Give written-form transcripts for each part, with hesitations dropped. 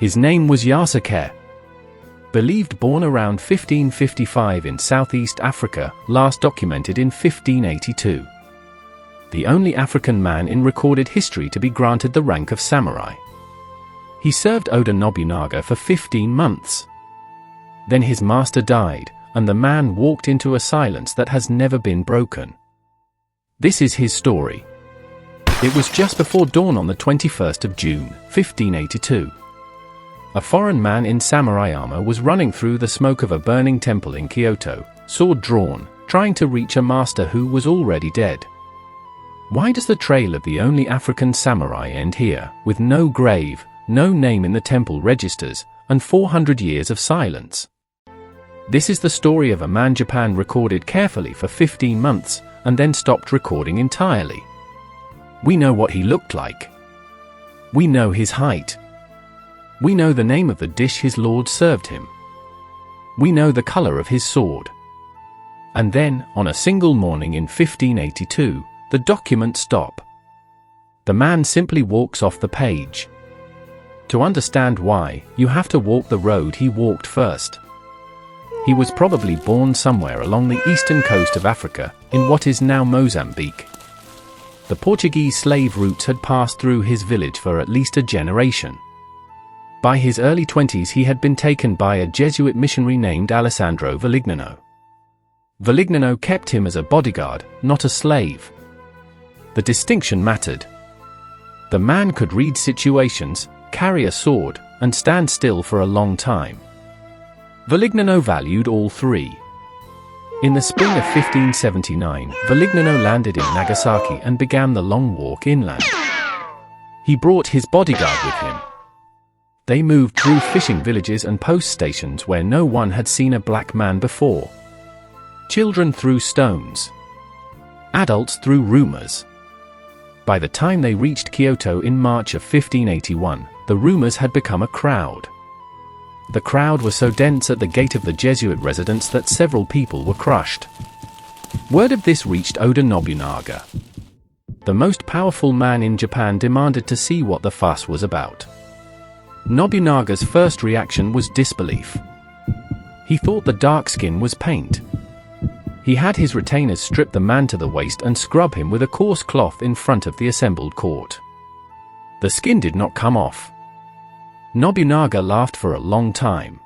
His name was Yasuke. Believed born around 1555 in Southeast Africa, last documented in 1582. The only African man in recorded history to be granted the rank of samurai. He served Oda Nobunaga for 15 months. Then his master died, and the man walked into a silence that has never been broken. This is his story. It was just before dawn on the 21st of June, 1582. A foreign man in samurai armor was running through the smoke of a burning temple in Kyoto, sword drawn, trying to reach a master who was already dead. Why does the trail of the only African samurai end here, with no grave, no name in the temple registers, and 400 years of silence? This is the story of a man Japan recorded carefully for 15 months, and then stopped recording entirely. We know what he looked like. We know his height. We know the name of the dish his lord served him. We know the color of his sword. And then, on a single morning in 1582, the documents stop. The man simply walks off the page. To understand why, you have to walk the road he walked first. He was probably born somewhere along the eastern coast of Africa, in what is now Mozambique. The Portuguese slave routes had passed through his village for at least a generation. By his early 20s he had been taken by a Jesuit missionary named Alessandro Valignano. Valignano kept him as a bodyguard, not a slave. The distinction mattered. The man could read situations, carry a sword, and stand still for a long time. Valignano valued all three. In the spring of 1579, Valignano landed in Nagasaki and began the long walk inland. He brought his bodyguard with him. They moved through fishing villages and post stations where no one had seen a black man before. Children threw stones. Adults threw rumors. By the time they reached Kyoto in March of 1581, the rumors had become a crowd. The crowd was so dense at the gate of the Jesuit residence that several people were crushed. Word of this reached Oda Nobunaga. The most powerful man in Japan demanded to see what the fuss was about. Nobunaga's first reaction was disbelief. He thought the dark skin was paint. He had his retainers strip the man to the waist and scrub him with a coarse cloth in front of the assembled court. The skin did not come off. Nobunaga laughed for a long time.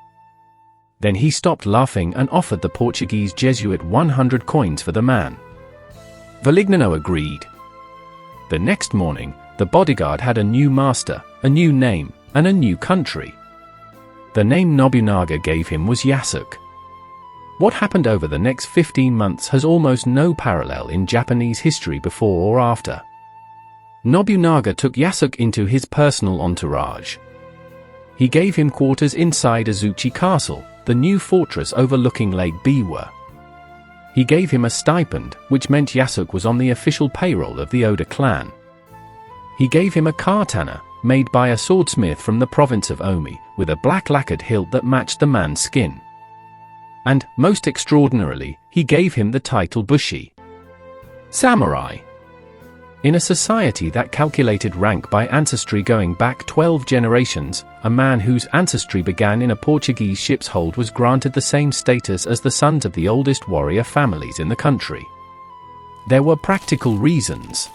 Then he stopped laughing and offered the Portuguese Jesuit 100 coins for the man. Valignano agreed. The next morning, the bodyguard had a new master, a new name, and a new country. The name Nobunaga gave him was Yasuke. What happened over the next 15 months has almost no parallel in Japanese history before or after. Nobunaga took Yasuke into his personal entourage. He gave him quarters inside Azuchi Castle, the new fortress overlooking Lake Biwa. He gave him a stipend, which meant Yasuke was on the official payroll of the Oda clan. He gave him a katana, made by a swordsmith from the province of Omi, with a black lacquered hilt that matched the man's skin. And, most extraordinarily, he gave him the title Bushi, samurai. In a society that calculated rank by ancestry going back 12 generations, a man whose ancestry began in a Portuguese ship's hold was granted the same status as the sons of the oldest warrior families in the country. There were practical reasons.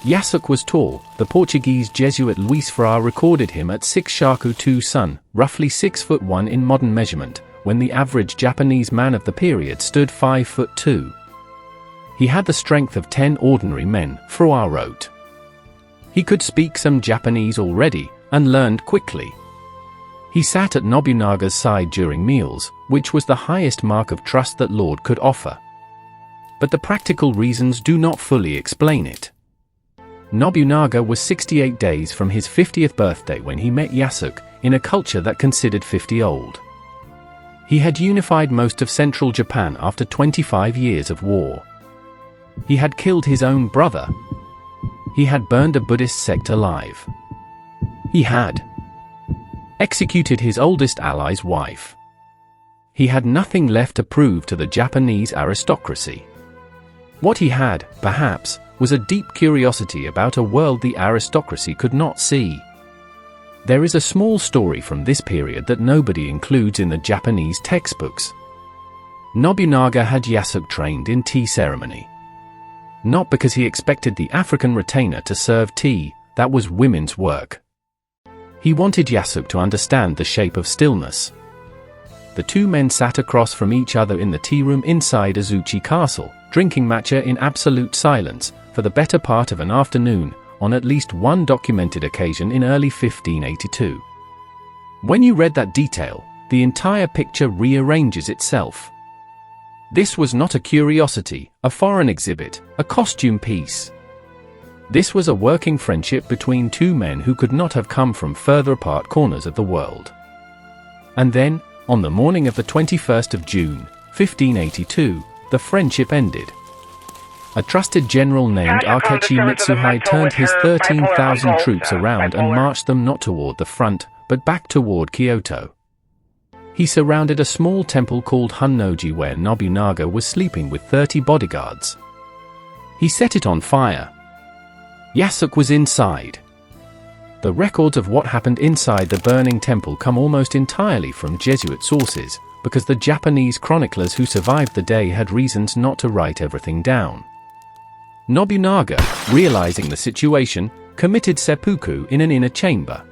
Yasuke was tall. The Portuguese Jesuit Luís Ferreira recorded him at 6 shaku 2 sun, roughly 6'1" in modern measurement, when the average Japanese man of the period stood 5'2". He had the strength of 10 ordinary men, Ferreira wrote. He could speak some Japanese already, and learned quickly. He sat at Nobunaga's side during meals, which was the highest mark of trust that Lord could offer. But the practical reasons do not fully explain it. Nobunaga was 68 days from his 50th birthday when he met Yasuke, in a culture that considered 50 old. He had unified most of central Japan after 25 years of war. He had killed his own brother. He had burned a Buddhist sect alive. He had executed his oldest ally's wife. He had nothing left to prove to the Japanese aristocracy. What he had, perhaps, was a deep curiosity about a world the aristocracy could not see. There is a small story from this period that nobody includes in the Japanese textbooks. Nobunaga had Yasuke trained in tea ceremony. Not because he expected the African retainer to serve tea, that was women's work. He wanted Yasuke to understand the shape of stillness. The two men sat across from each other in the tea room inside Azuchi Castle, drinking matcha in absolute silence, for the better part of an afternoon, on at least one documented occasion in early 1582. When you read that detail, the entire picture rearranges itself. This was not a curiosity, a foreign exhibit, a costume piece. This was a working friendship between two men who could not have come from further apart corners of the world. And then, on the morning of the 21st of June, 1582, the friendship ended. A trusted general named Akechi Mitsuhide turned his 13,000 troops around and marched them not toward the front, but back toward Kyoto. He surrounded a small temple called Hunnoji where Nobunaga was sleeping with 30 bodyguards. He set it on fire. Yasuke was inside. The records of what happened inside the burning temple come almost entirely from Jesuit sources, because the Japanese chroniclers who survived the day had reasons not to write everything down. Nobunaga, realizing the situation, committed seppuku in an inner chamber.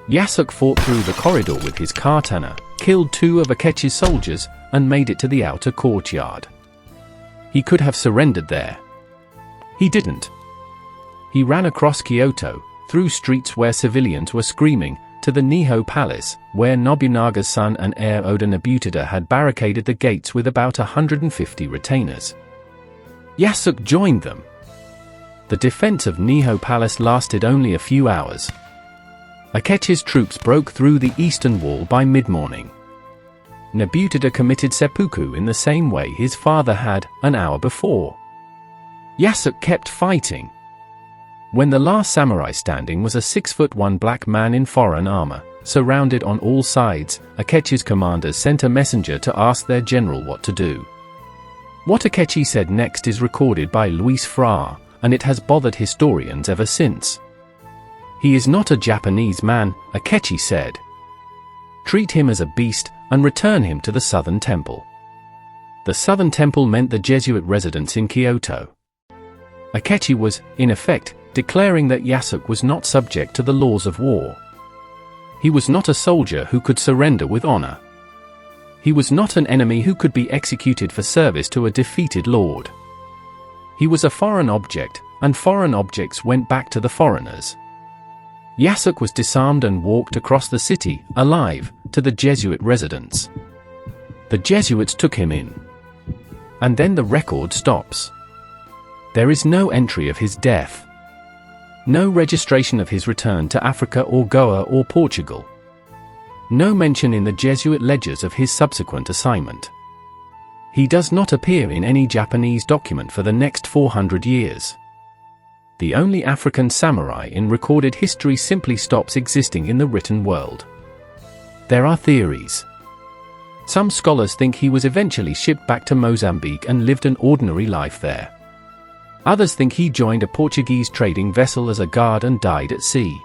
Yasuke fought through the corridor with his katana, killed 2 of Akechi's soldiers, and made it to the outer courtyard. He could have surrendered there. He didn't. He ran across Kyoto, through streets where civilians were screaming, to the Niho Palace, where Nobunaga's son and heir Oda Nobunaga had barricaded the gates with about 150 retainers. Yasuke joined them. The defense of Niho Palace lasted only a few hours. Akechi's troops broke through the eastern wall by mid-morning. Nobunaga committed seppuku in the same way his father had, an hour before. Yasuke kept fighting. When the last samurai standing was a 6'1" black man in foreign armor, surrounded on all sides, Akechi's commanders sent a messenger to ask their general what to do. What Akechi said next is recorded by Luis Fra, and it has bothered historians ever since. He is not a Japanese man, Akechi said. Treat him as a beast, and return him to the Southern Temple. The Southern Temple meant the Jesuit residence in Kyoto. Akechi was, in effect, declaring that Yasuke was not subject to the laws of war. He was not a soldier who could surrender with honor. He was not an enemy who could be executed for service to a defeated lord. He was a foreign object, and foreign objects went back to the foreigners. Yasuke was disarmed and walked across the city, alive, to the Jesuit residence. The Jesuits took him in. And then the record stops. There is no entry of his death. No registration of his return to Africa or Goa or Portugal. No mention in the Jesuit ledgers of his subsequent assignment. He does not appear in any Japanese document for the next 400 years. The only African samurai in recorded history simply stops existing in the written world. There are theories. Some scholars think he was eventually shipped back to Mozambique and lived an ordinary life there. Others think he joined a Portuguese trading vessel as a guard and died at sea.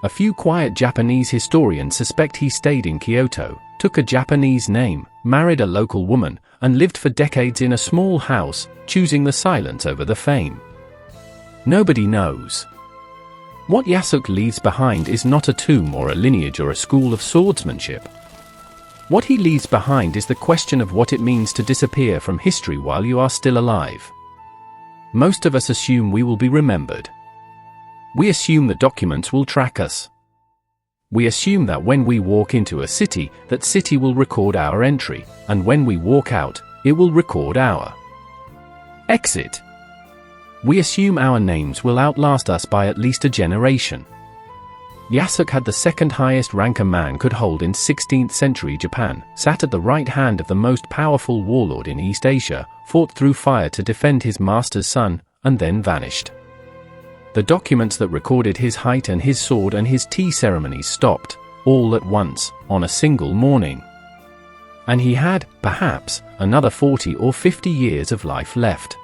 A few quiet Japanese historians suspect he stayed in Kyoto, took a Japanese name, married a local woman, and lived for decades in a small house, choosing the silence over the fame. Nobody knows. What Yasuke leaves behind is not a tomb or a lineage or a school of swordsmanship. What he leaves behind is the question of what it means to disappear from history while you are still alive. Most of us assume we will be remembered. We assume the documents will track us. We assume that when we walk into a city, that city will record our entry, and when we walk out, it will record our exit. We assume our names will outlast us by at least a generation. Yasuke had the second highest rank a man could hold in 16th century Japan, sat at the right hand of the most powerful warlord in East Asia, fought through fire to defend his master's son, and then vanished. The documents that recorded his height and his sword and his tea ceremonies stopped, all at once, on a single morning. And he had, perhaps, another 40 or 50 years of life left.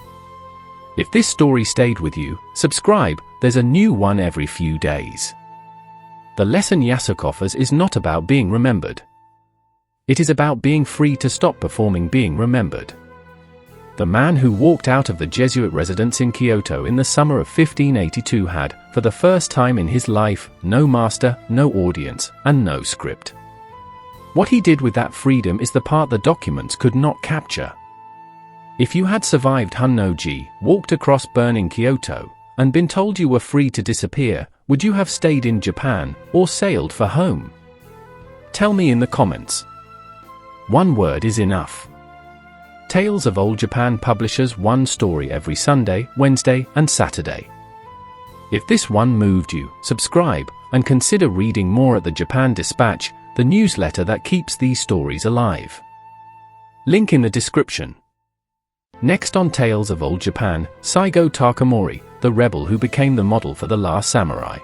If this story stayed with you, subscribe, there's a new one every few days. The lesson Yasuke offers is not about being remembered. It is about being free to stop performing being remembered. The man who walked out of the Jesuit residence in Kyoto in the summer of 1582 had, for the first time in his life, no master, no audience, and no script. What he did with that freedom is the part the documents could not capture. If you had survived Hunno-ji, walked across burning Kyoto, and been told you were free to disappear, would you have stayed in Japan, or sailed for home? Tell me in the comments. One word is enough. Tales of Old Japan publishes one story every Sunday, Wednesday, and Saturday. If this one moved you, subscribe, and consider reading more at the Japan Dispatch, the newsletter that keeps these stories alive. Link in the description. Next on Tales of Old Japan, Saigo Takamori, the rebel who became the model for The Last Samurai.